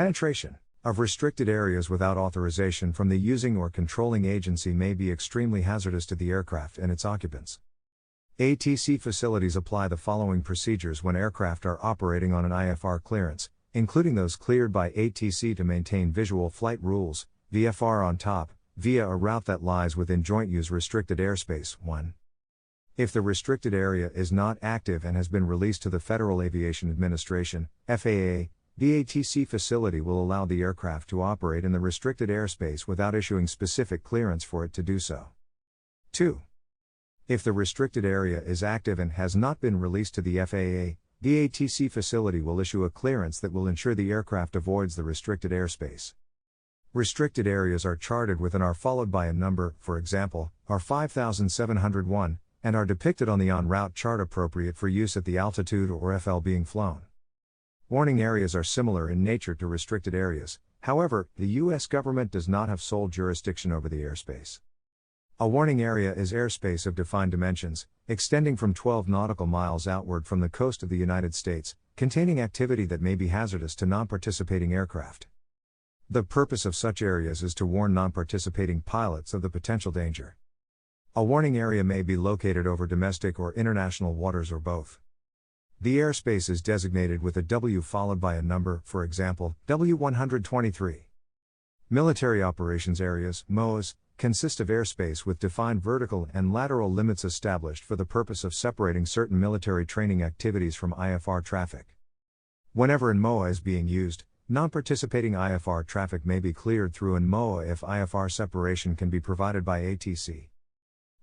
Penetration of restricted areas without authorization from the using or controlling agency may be extremely hazardous to the aircraft and its occupants. ATC facilities apply the following procedures when aircraft are operating on an IFR clearance, including those cleared by ATC to maintain visual flight rules, VFR on top, via a route that lies within joint use restricted airspace. 1. If the restricted area is not active and has been released to the Federal Aviation Administration, FAA, the ATC facility will allow the aircraft to operate in the restricted airspace without issuing specific clearance for it to do so. 2. If the restricted area is active and has not been released to the FAA, the ATC facility will issue a clearance that will ensure the aircraft avoids the restricted airspace. Restricted areas are charted with an R followed by a number, for example, R 5701, and are depicted on the en route chart appropriate for use at the altitude or FL being flown. Warning areas are similar in nature to restricted areas, however, the U.S. government does not have sole jurisdiction over the airspace. A warning area is airspace of defined dimensions, extending from 12 nautical miles outward from the coast of the United States, containing activity that may be hazardous to non-participating aircraft. The purpose of such areas is to warn non-participating pilots of the potential danger. A warning area may be located over domestic or international waters or both. The airspace is designated with a W followed by a number, for example, W123. Military operations areas, MOAs, consist of airspace with defined vertical and lateral limits established for the purpose of separating certain military training activities from IFR traffic. Whenever an MOA is being used, non-participating IFR traffic may be cleared through an MOA if IFR separation can be provided by ATC.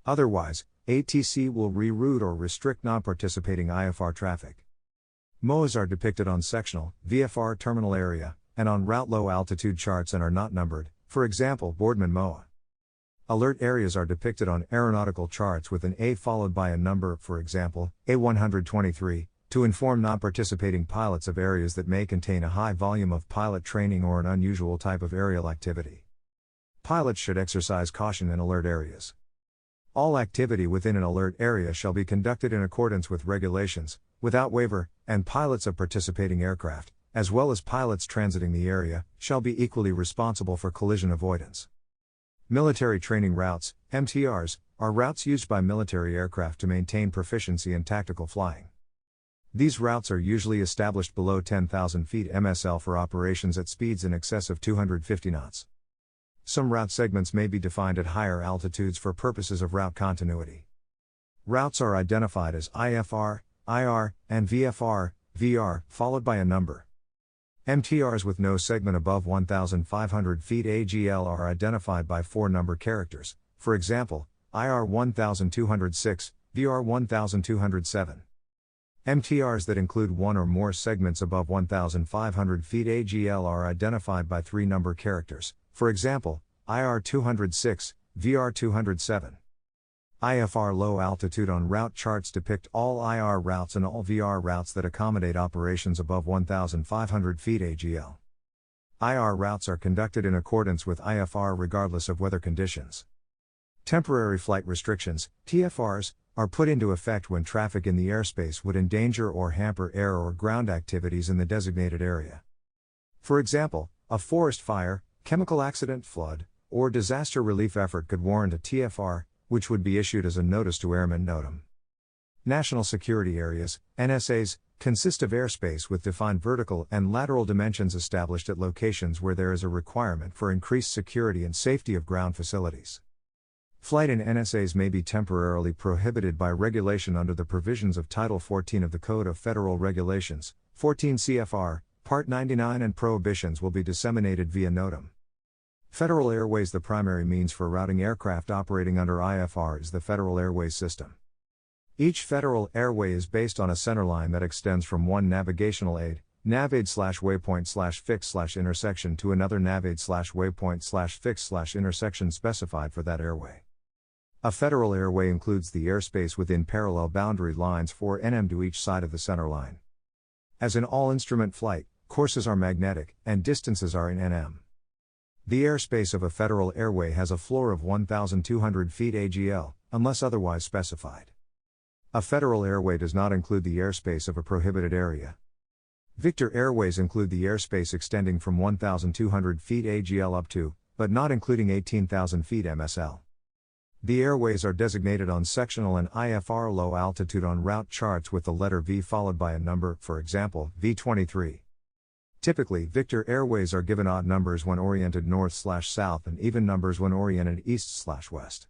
Otherwise, ATC will reroute or restrict non-participating IFR traffic. MOAs are depicted on sectional, VFR terminal area, and on route low altitude charts and are not numbered, for example Boardman MOA. Alert areas are depicted on aeronautical charts with an A followed by a number, for example, A123, to inform non-participating pilots of areas that may contain a high volume of pilot training or an unusual type of aerial activity. Pilots should exercise caution in alert areas. All activity within an alert area shall be conducted in accordance with regulations, without waiver, and pilots of participating aircraft, as well as pilots transiting the area, shall be equally responsible for collision avoidance. Military training routes, MTRs, are routes used by military aircraft to maintain proficiency in tactical flying. These routes are usually established below 10,000 feet MSL for operations at speeds in excess of 250 knots. Some route segments may be defined at higher altitudes for purposes of route continuity. Routes are identified as IFR, IR, and VFR, VR, followed by a number. MTRs with no segment above 1,500 feet AGL are identified by 4 number characters, for example, IR 1206, VR 1207. MTRs that include one or more segments above 1,500 feet AGL are identified by 3 number characters, for example, IR 206, VR 207. IFR low altitude on route charts depict all IR routes and all VR routes that accommodate operations above 1,500 feet AGL. IR routes are conducted in accordance with IFR regardless of weather conditions. Temporary flight restrictions, TFRs, are put into effect when traffic in the airspace would endanger or hamper air or ground activities in the designated area. For example, a forest fire, chemical accident, flood, or disaster relief effort could warrant a TFR, which would be issued as a Notice to Airmen Notum. National security areas, NSAs, consist of airspace with defined vertical and lateral dimensions established at locations where there is a requirement for increased security and safety of ground facilities. Flight in NSAs may be temporarily prohibited by regulation under the provisions of Title 14 of the Code of Federal Regulations, 14 CFR, Part 99, and prohibitions will be disseminated via Notum. Federal Airways. The primary means for routing aircraft operating under IFR is the Federal Airways system. Each Federal Airway is based on a centerline that extends from one navigational aid, navaid/waypoint/fix/intersection to another navaid/waypoint/fix/intersection specified for that airway. A Federal Airway includes the airspace within parallel boundary lines 4 nm to each side of the centerline. As in all instrument flight, courses are magnetic, and distances are in nm. The airspace of a Federal Airway has a floor of 1,200 feet AGL, unless otherwise specified. A Federal Airway does not include the airspace of a prohibited area. Victor Airways include the airspace extending from 1,200 feet AGL up to, but not including 18,000 feet MSL. The airways are designated on sectional and IFR low altitude on route charts with the letter V followed by a number, for example, V23. Typically, Victor Airways are given odd numbers when oriented north/south and even numbers when oriented east/west.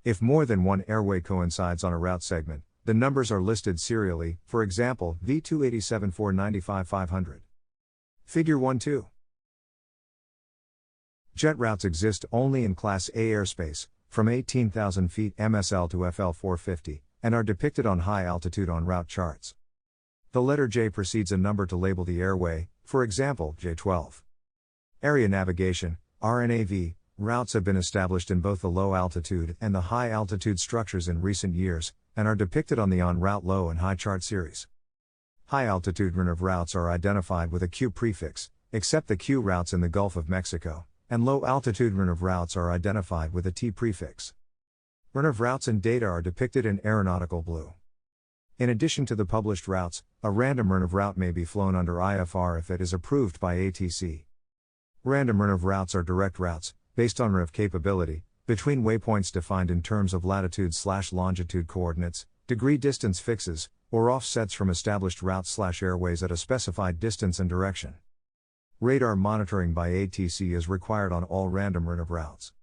If more than one airway coincides on a route segment, the numbers are listed serially, for example, V287 495 500. Figure 1-2. Jet routes exist only in Class A airspace, from 18,000 feet MSL to FL 450, and are depicted on high altitude on route charts. The letter J precedes a number to label the airway, for example, J12. Area navigation, RNAV, routes have been established in both the low altitude and the high altitude structures in recent years, and are depicted on the on-route low and high chart series. High altitude RNAV routes are identified with a Q prefix, except the Q routes in the Gulf of Mexico, and low altitude RNAV routes are identified with a T prefix. RNAV routes and data are depicted in aeronautical blue. In addition to the published routes, a random RNAV route may be flown under IFR if it is approved by ATC. Random RNAV routes are direct routes, based on RNAV capability, between waypoints defined in terms of latitude/longitude coordinates, degree distance fixes, or offsets from established routes/airways at a specified distance and direction. Radar monitoring by ATC is required on all random RNAV routes.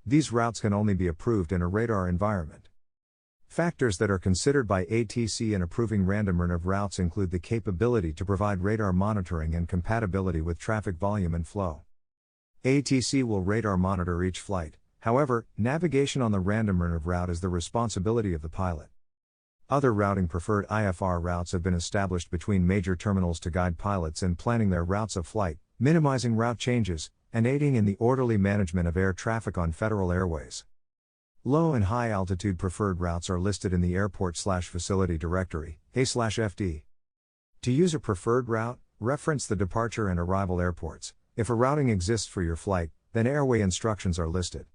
These routes can only be approved in a radar environment. Factors that are considered by ATC in approving random RNAV routes include the capability to provide radar monitoring and compatibility with traffic volume and flow. ATC will radar monitor each flight, however, navigation on the random RNAV route is the responsibility of the pilot. Other routing preferred IFR routes have been established between major terminals to guide pilots in planning their routes of flight, minimizing route changes, and aiding in the orderly management of air traffic on federal airways. Low and high altitude preferred routes are listed in the airport/facility directory, A/FD. To use a preferred route, reference the departure and arrival airports. If a routing exists for your flight, then airway instructions are listed.